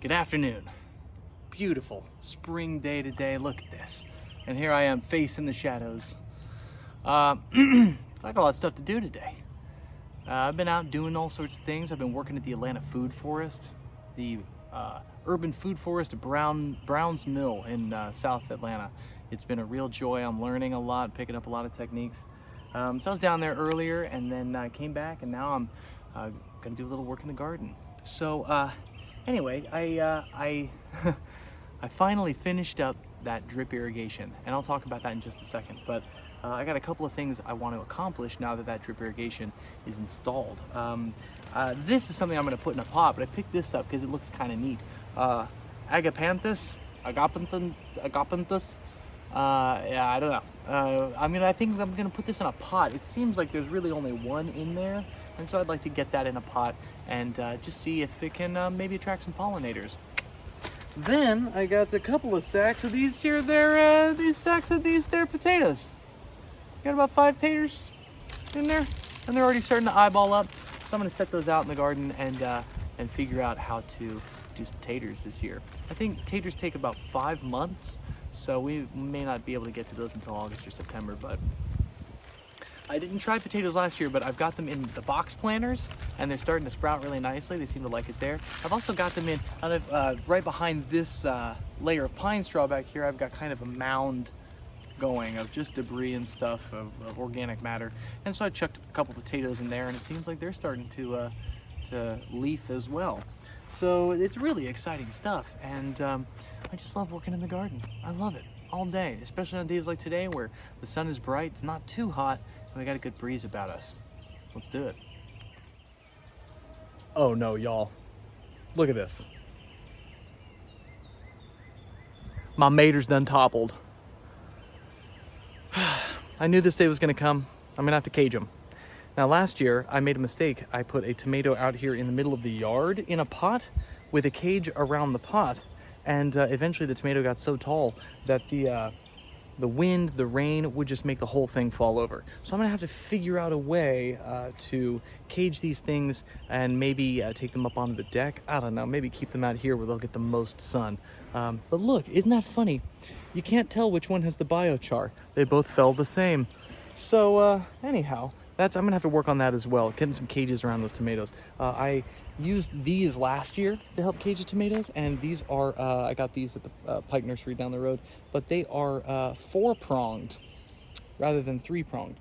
Good afternoon. Beautiful spring day today. Look at this. And here I am facing the shadows. I got a lot of stuff to do today. I've been out doing all sorts of things. I've been working at the Atlanta Food Forest, the urban food forest at Brown's Mill in South Atlanta. It's been a real joy. I'm learning a lot, picking up a lot of techniques. So I was down there earlier and then I came back, and now I'm gonna do a little work in the garden. So anyway, I finally finished up that drip irrigation, and I'll talk about that in just a second. But I got a couple of things I want to accomplish now that that drip irrigation is installed. This is something I'm going to put in a pot, but I picked this up because it looks kind of neat. Agapanthus. Yeah, I don't know. I think I'm going to put this in a pot. It seems like there's really only one in there, and so I'd like to get that in a pot and just see if it can maybe attract some pollinators. Then I got a couple of sacks of these here. They're they're potatoes. Got about 5 taters in there, and they're already starting to eyeball up. So I'm going to set those out in the garden and figure out how to do some taters this year. I think taters take about 5 months, so we may not be able to get to those until August or September. But I didn't try potatoes last year, but I've got them in the box planters, and they're starting to sprout really nicely. They seem to like it there. I've also got them in right behind this layer of pine straw back here. I've got kind of a mound going of just debris and stuff of organic matter, and so I chucked a couple potatoes in there, and it seems like they're starting to leaf as well. So it's really exciting stuff, and I just love working in the garden. I love it all day, especially on days like today where the sun is bright, it's not too hot, and we got a good breeze about us. Let's do it. Oh no, y'all, look at this. My mater's done toppled. I knew this day was going to come. I'm going to have to cage them. Now, last year, I made a mistake. I put a tomato out here in the middle of the yard in a pot with a cage around the pot. And eventually the tomato got so tall that the wind, the rain would just make the whole thing fall over. So I'm going to have to figure out a way to cage these things and maybe take them up onto the deck. I don't know, maybe keep them out here where they'll get the most sun. But look, isn't that funny? You can't tell which one has the biochar. They both fell the same. So anyhow, I'm gonna have to work on that as well, getting some cages around those tomatoes. I used these last year to help cage the tomatoes, and these are, I got these at the Pike Nursery down the road, but they are 4-pronged rather than 3-pronged.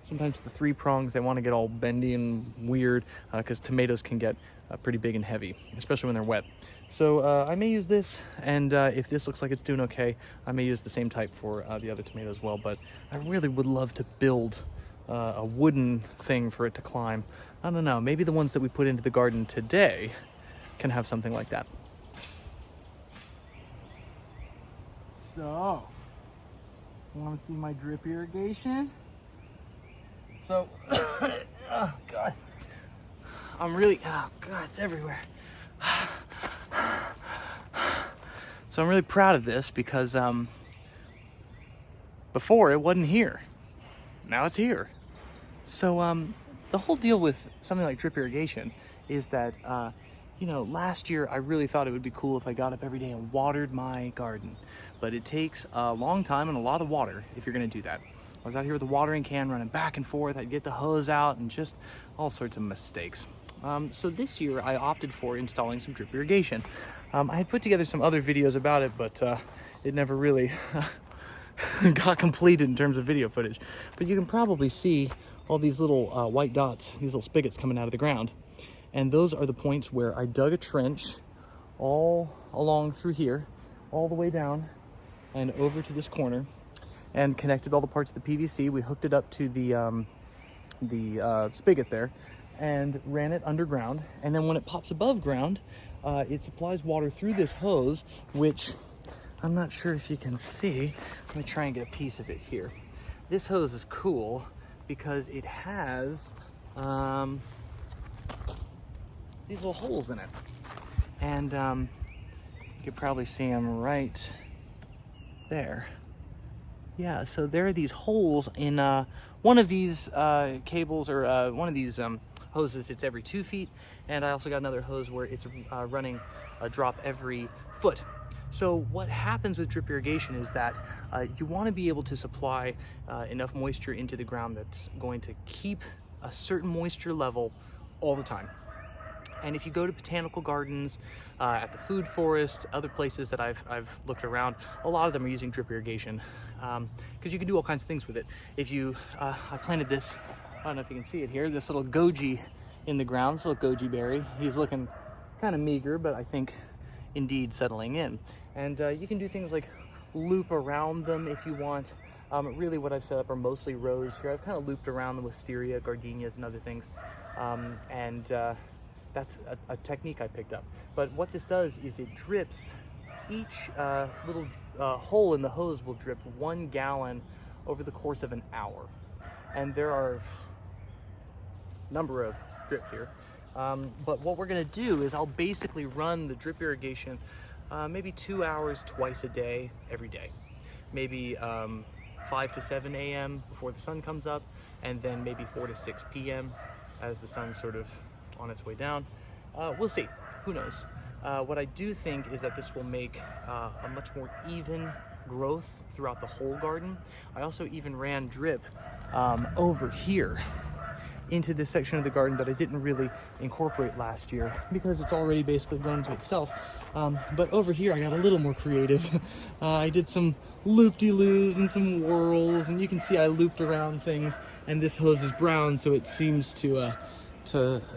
Sometimes the 3 prongs, they want to get all bendy and weird because tomatoes can get pretty big and heavy, especially when they're wet. So I may use this, and if this looks like it's doing okay, I may use the same type for the other tomato as well. But I really would love to build a wooden thing for it to climb. I don't know, maybe the ones that we put into the garden today can have something like that. So, want to see my drip irrigation? So, oh God, oh God, it's everywhere. So I'm really proud of this because before it wasn't here. Now it's here. So the whole deal with something like drip irrigation is that, last year I really thought it would be cool if I got up every day and watered my garden. But it takes a long time and a lot of water if you're gonna do that. I was out here with a watering can running back and forth. I'd get the hose out and just all sorts of mistakes. So this year I opted for installing some drip irrigation. I had put together some other videos about it, but it never really got completed in terms of video footage. But you can probably see all these little white dots, these little spigots coming out of the ground. And those are the points where I dug a trench all along through here, all the way down and over to this corner, and connected all the parts of the PVC. We hooked it up to the spigot there and ran it underground. And then when it pops above ground, it supplies water through this hose, which I'm not sure if you can see. Let me try and get a piece of it here. This hose is cool because it has these little holes in it. And you could probably see them right there. Yeah, so there are these holes in one of these cables, or one of these hoses, it's every 2 feet, and I also got another hose where it's running a drop every foot. So what happens with drip irrigation is that you want to be able to supply enough moisture into the ground that's going to keep a certain moisture level all the time. And if you go to botanical gardens, at the food forest, other places that I've looked around, a lot of them are using drip irrigation because you can do all kinds of things with it. If you, I planted this, I don't know if you can see it here, this little goji in the ground, this little goji berry. He's looking kind of meager, but I think indeed settling in. And you can do things like loop around them if you want. Really what I've set up are mostly rows here. I've kind of looped around the wisteria, gardenias, and other things. That's a technique I picked up. But what this does is it drips, each little hole in the hose will drip 1 gallon over the course of an hour. And there are a number of drips here. But what we're gonna do is I'll basically run the drip irrigation maybe 2 hours twice a day, every day. Maybe 5 to 7 a.m. before the sun comes up, and then maybe 4 to 6 p.m. as the sun's sort of on its way down. We'll see, who knows. What I do think is that this will make a much more even growth throughout the whole garden. I also even ran drip over here into this section of the garden that I didn't really incorporate last year because it's already basically grown to itself. But over here I got a little more creative. I did some loop-de-loos and some whirls, and you can see I looped around things, and this hose is brown, so it seems to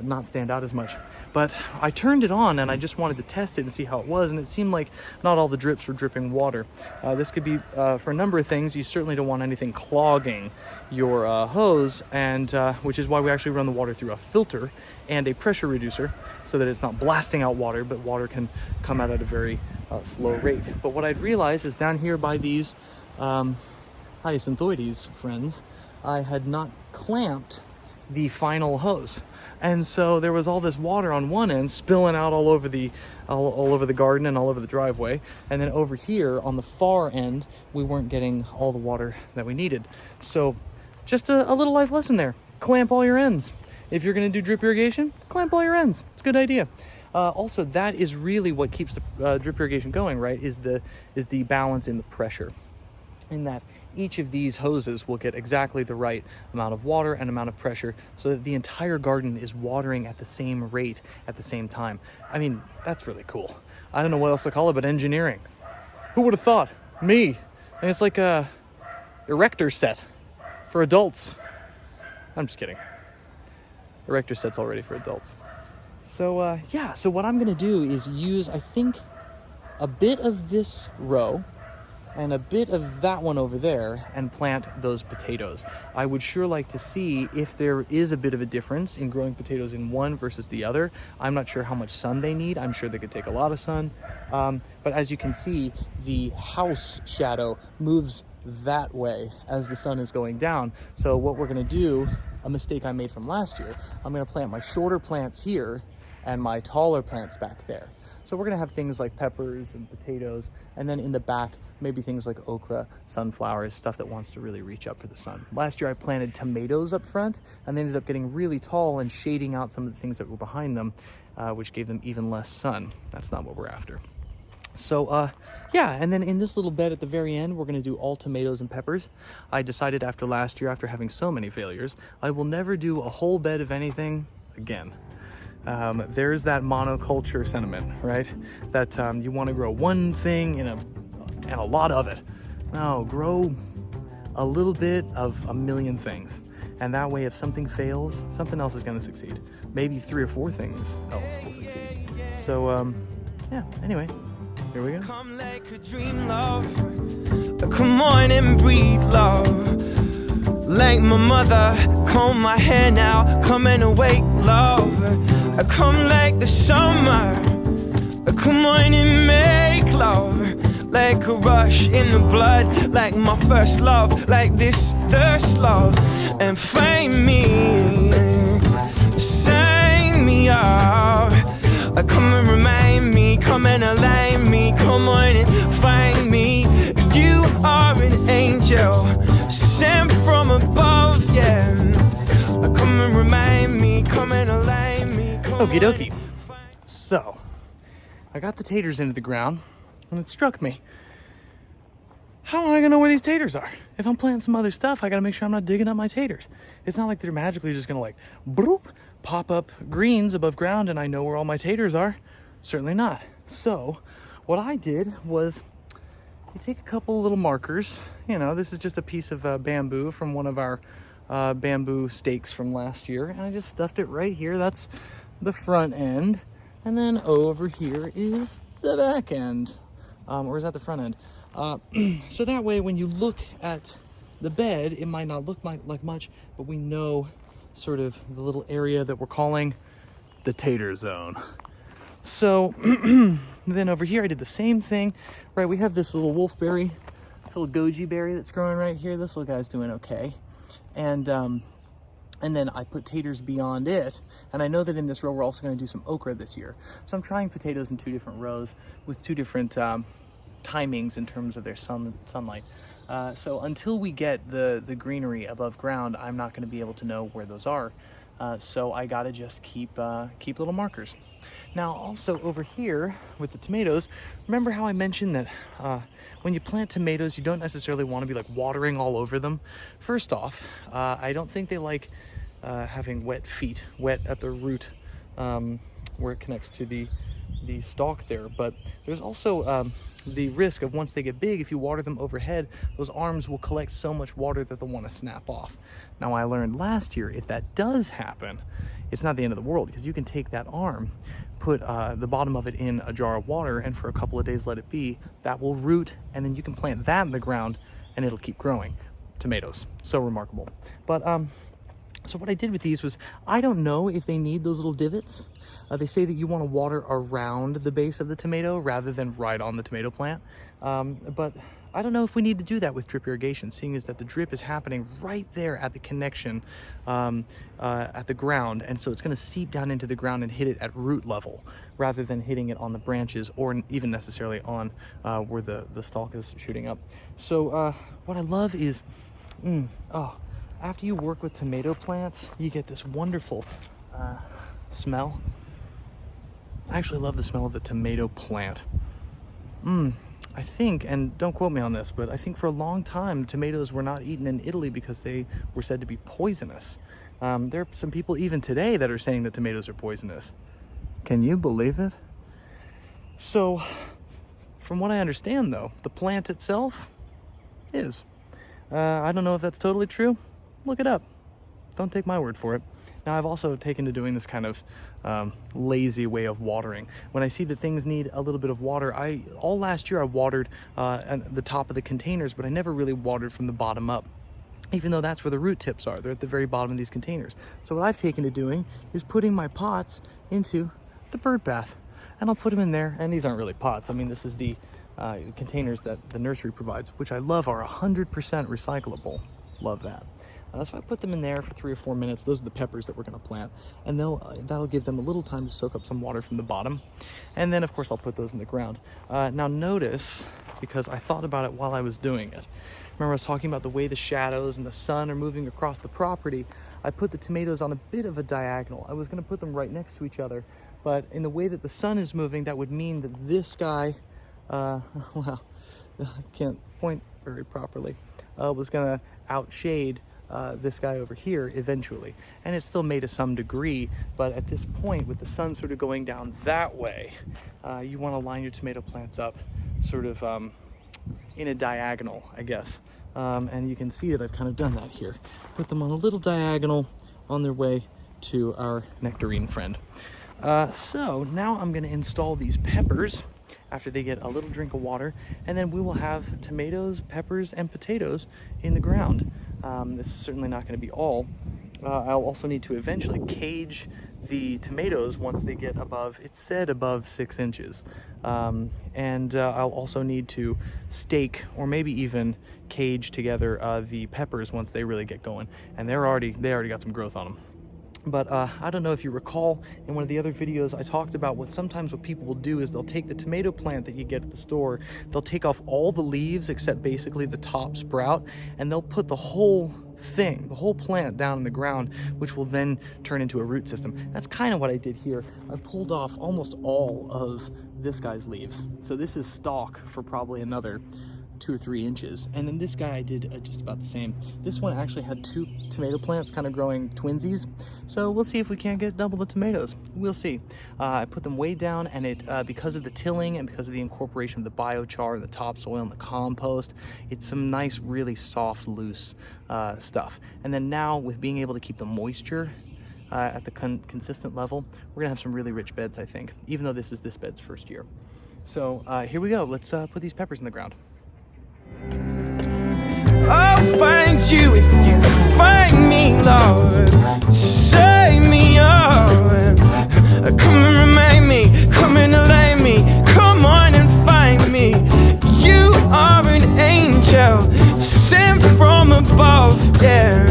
not stand out as much. But I turned it on and I just wanted to test it and see how it was, and it seemed like not all the drips were dripping water. This could be for a number of things. You certainly don't want anything clogging your hose, and which is why we actually run the water through a filter and a pressure reducer so that it's not blasting out water, but water can come out at a very slow rate. But what I'd realized is down here by these hyacinthioides friends, I had not clamped the final hose. And so there was all this water on one end spilling out all over the garden and all over the driveway. And then over here on the far end, we weren't getting all the water that we needed. So just a little life lesson there. Clamp all your ends. If you're gonna do drip irrigation, clamp all your ends. It's a good idea. Also, that is really what keeps the drip irrigation going, right? Is the balance in the pressure. In that each of these hoses will get exactly the right amount of water and amount of pressure so that the entire garden is watering at the same rate at the same time. I mean, that's really cool. I don't know what else to call it but engineering. Who would have thought? Me. And it's like a erector set for adults. I'm just kidding. Erector set's already for adults. So yeah, so what I'm gonna do is use, I think, a bit of this row and a bit of that one over there and plant those potatoes. I would sure like to see if there is a bit of a difference in growing potatoes in one versus the other. I'm not sure how much sun they need. I'm sure they could take a lot of sun. But as you can see, the house shadow moves that way as the sun is going down. So what we're gonna do, a mistake I made from last year, I'm gonna plant my shorter plants here and my taller plants back there. So we're gonna have things like peppers and potatoes, and then in the back, maybe things like okra, sunflowers, stuff that wants to really reach up for the sun. Last year I planted tomatoes up front, and they ended up getting really tall and shading out some of the things that were behind them, which gave them even less sun. That's not what we're after. So yeah, and then in this little bed at the very end, we're gonna do all tomatoes and peppers. I decided after last year, after having so many failures, I will never do a whole bed of anything again. There's that monoculture sentiment, right? That you want to grow one thing and a lot of it. No, grow a little bit of a million things. And that way, if something fails, something else is going to succeed. Maybe 3 or 4 things else will succeed. So, yeah, anyway, here we go. Come like a dream, love. Come on and breathe, love. Like my mother, comb my hair now, come and awake, love. I come like the summer, come on and make love. Like a rush in the blood, like my first love, like this thirst, love. And find me, sign me up. Come and remind me, come and align me, come on and find me. You are an angel, sent from above, yeah. Come and remind me, come and Okie dokie. So, I got the taters into the ground, and it struck me. How am I gonna know where these taters are? If I'm planting some other stuff, I gotta make sure I'm not digging up my taters. It's not like they're magically just gonna like, bloop, pop up greens above ground and I know where all my taters are. Certainly not. So, what I did was, you take a couple little markers. You know, this is just a piece of bamboo from one of our bamboo stakes from last year, and I just stuffed it right here. That's the front end, and then over here is the back end, or is that the front end? So that way when you look at the bed, it might not look like much, but we know sort of the little area that we're calling the tater zone. So then over here I did the same thing, right? We have this little wolfberry, little goji berry that's growing right here. This little guy's doing okay. And then I put taters beyond it. And I know that in this row, we're also gonna do some okra this year. So I'm trying potatoes in 2 different rows with 2 different timings in terms of their sunlight. So until we get the greenery above ground, I'm not gonna be able to know where those are. So I gotta just keep little markers. Now also over here with the tomatoes, remember how I mentioned that when you plant tomatoes, you don't necessarily want to be like watering all over them. First off, I don't think they like having wet feet, wet at the root where it connects to the stalk there. But there's also the risk of once they get big, if you water them overhead, those arms will collect so much water that they'll want to snap off. Now I learned last year, if that does happen, it's not the end of the world, because you can take that arm, put the bottom of it in a jar of water, and for a couple of days let it be. That will root, and then you can plant that in the ground and it'll keep growing. Tomatoes, so remarkable. But so what I did with these was, I don't know if they need those little divots. They say that you want to water around the base of the tomato rather than right on the tomato plant. But I don't know if we need to do that with drip irrigation, seeing as that the drip is happening right there at the connection at the ground. And so it's going to seep down into the ground and hit it at root level rather than hitting it on the branches or even necessarily on where the stalk is shooting up. So what I love is, after you work with tomato plants, you get this wonderful smell. I actually love the smell of the tomato plant. I think, and don't quote me on this, but I think for a long time, tomatoes were not eaten in Italy because they were said to be poisonous. There are some people even today that are saying that tomatoes are poisonous. Can you believe it? So, from what I understand though, the plant itself is. I don't know if that's totally true. Look it up. Don't take my word for it. Now, I've also taken to doing this kind of lazy way of watering. When I see that things need a little bit of water, all last year I watered at the top of the containers, but I never really watered from the bottom up, even though that's where the root tips are. They're at the very bottom of these containers. So what I've taken to doing is putting my pots into the bird bath, and I'll put them in there. And these aren't really pots. I mean, this is the containers that the nursery provides, which I love are 100% recyclable. Love that. So I put them in there for 3 or 4 minutes. Those are the peppers that we're going to plant, and that'll give them a little time to soak up some water from the bottom. And then of course I'll put those in the ground. Now notice, because I thought about it while I was doing it, remember I was talking about the way the shadows and the sun are moving across the property. I put the tomatoes on a bit of a diagonal. I was going to put them right next to each other, but in the way that the sun is moving, that would mean that this guy, well, I can't point very properly, was going to outshade this guy over here eventually. And it's still made to some degree, but at this point, with the sun sort of going down that way, you want to line your tomato plants up sort of in a diagonal, I guess. And you can see that I've kind of done that here. Put them on a little diagonal on their way to our nectarine friend. So now I'm going to install these peppers after they get a little drink of water, and then we will have tomatoes, peppers, and potatoes in the ground. This is certainly not going to be all. I'll also need to eventually cage the tomatoes once they get above, it said above 6 inches. And I'll also need to stake or maybe even cage together the peppers once they really get going. And they already got some growth on them. But I don't know if you recall, in one of the other videos I talked about what people will do is they'll take the tomato plant that you get at the store, they'll take off all the leaves except basically the top sprout, and they'll put the whole thing, the whole plant down in the ground, which will then turn into a root system. That's kind of what I did here. I pulled off almost all of this guy's leaves. So this is stalk for probably another 2 or 3 inches. And then this guy I did just about the same. This one actually had 2 tomato plants kind of growing twinsies. So we'll see if we can't get double the tomatoes. We'll see. I put them way down, and it because of the tilling and because of the incorporation of the biochar, the topsoil, and the compost, it's some nice, really soft, loose stuff. And then now with being able to keep the moisture at the consistent level, we're gonna have some really rich beds, I think, even though this is this bed's first year. So here we go. Let's put these peppers in the ground. I'll find you if you find me, Lord. Save me, oh. Come and remind me, come and allay me, come on and find me. You are an angel sent from above, yeah.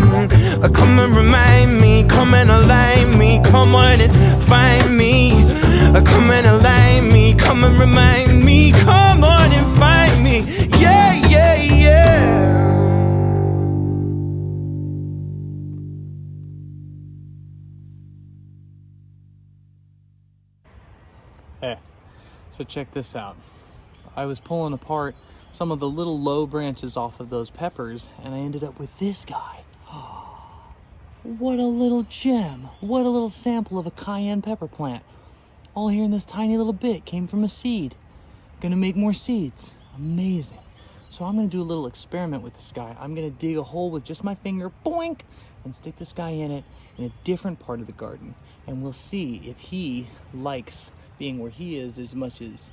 Come and remind me, come and allay me, come on and find me. Come and allay me, come and remind me, come on and find me, yeah, yeah, yeah. Hey, so check this out. I was pulling apart some of the little low branches off of those peppers, and I ended up with this guy. What a little gem. What a little sample of a cayenne pepper plant. All here in this tiny little bit came from a seed. Gonna make more seeds. Amazing. So I'm gonna do a little experiment with this guy. I'm gonna dig a hole with just my finger, boink, and stick this guy in it in a different part of the garden. And we'll see if he likes being where he is as much as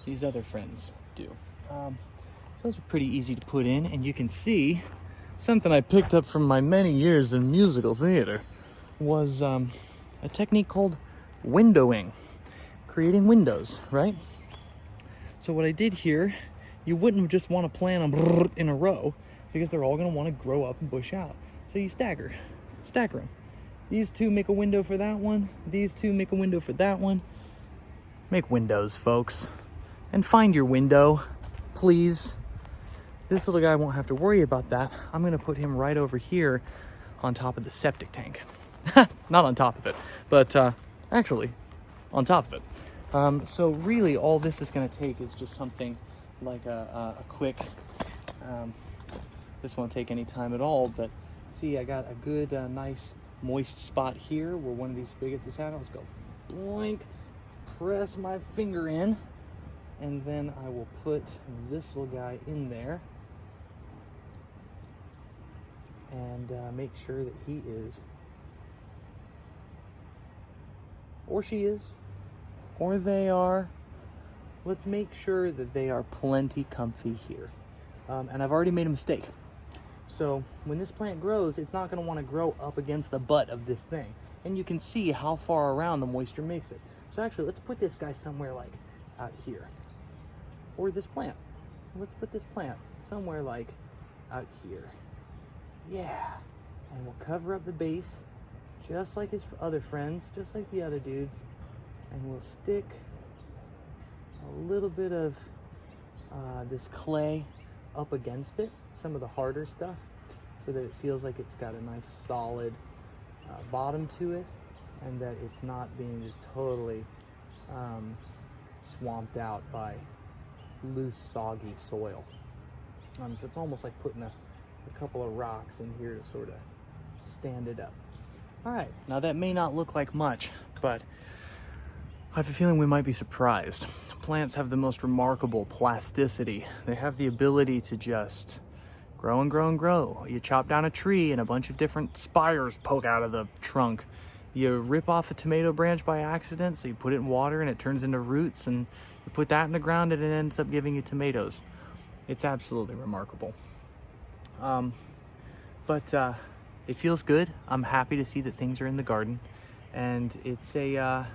these other friends do. So those are pretty easy to put in, and you can see something I picked up from my many years in musical theater was a technique called windowing, creating windows, right? So what I did here, you wouldn't just want to plant them in a row because they're all going to want to grow up and bush out. So you stagger them. These 2 make a window for that one. These 2 make a window for that one. Make windows, folks. And find your window, please. This little guy won't have to worry about that. I'm gonna put him right over here on top of the septic tank. Not on top of it, but actually on top of it. So really all this is gonna take is just something like a quick, this won't take any time at all, but see, I got a good, nice moist spot here where one of these spigots is at. Let's go boink, press my finger in, and then I will put this little guy in there and make sure that he is, or she is, or they are. Let's make sure that they are plenty comfy here. And I've already made a mistake. So when this plant grows, it's not going to want to grow up against the butt of this thing. And you can see how far around the moisture makes it. So actually, let's put this guy somewhere like out here. Or this plant. Let's put this plant somewhere like out here. Yeah. And we'll cover up the base just like his other friends, just like the other dudes. And we'll stick a little bit of this clay up against it, some of the harder stuff, so that it feels like it's got a nice solid bottom to it, and that it's not being just totally swamped out by loose, soggy soil. So it's almost like putting a couple of rocks in here to sort of stand it up. All right, now that may not look like much, but I have a feeling we might be surprised. Plants have the most remarkable plasticity. They have the ability to just grow and grow and grow. You chop down a tree and a bunch of different spires poke out of the trunk. You rip off a tomato branch by accident, so you put it in water and it turns into roots, and you put that in the ground and it ends up giving you tomatoes. It's absolutely remarkable. But it feels good. I'm happy to see that things are in the garden, and it's a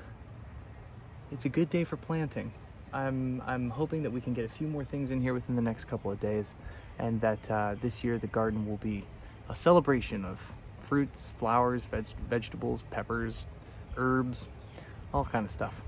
good day for planting. I'm hoping that we can get a few more things in here within the next couple of days, and that this year the garden will be a celebration of fruits, flowers, vegetables, peppers, herbs, all kind of stuff.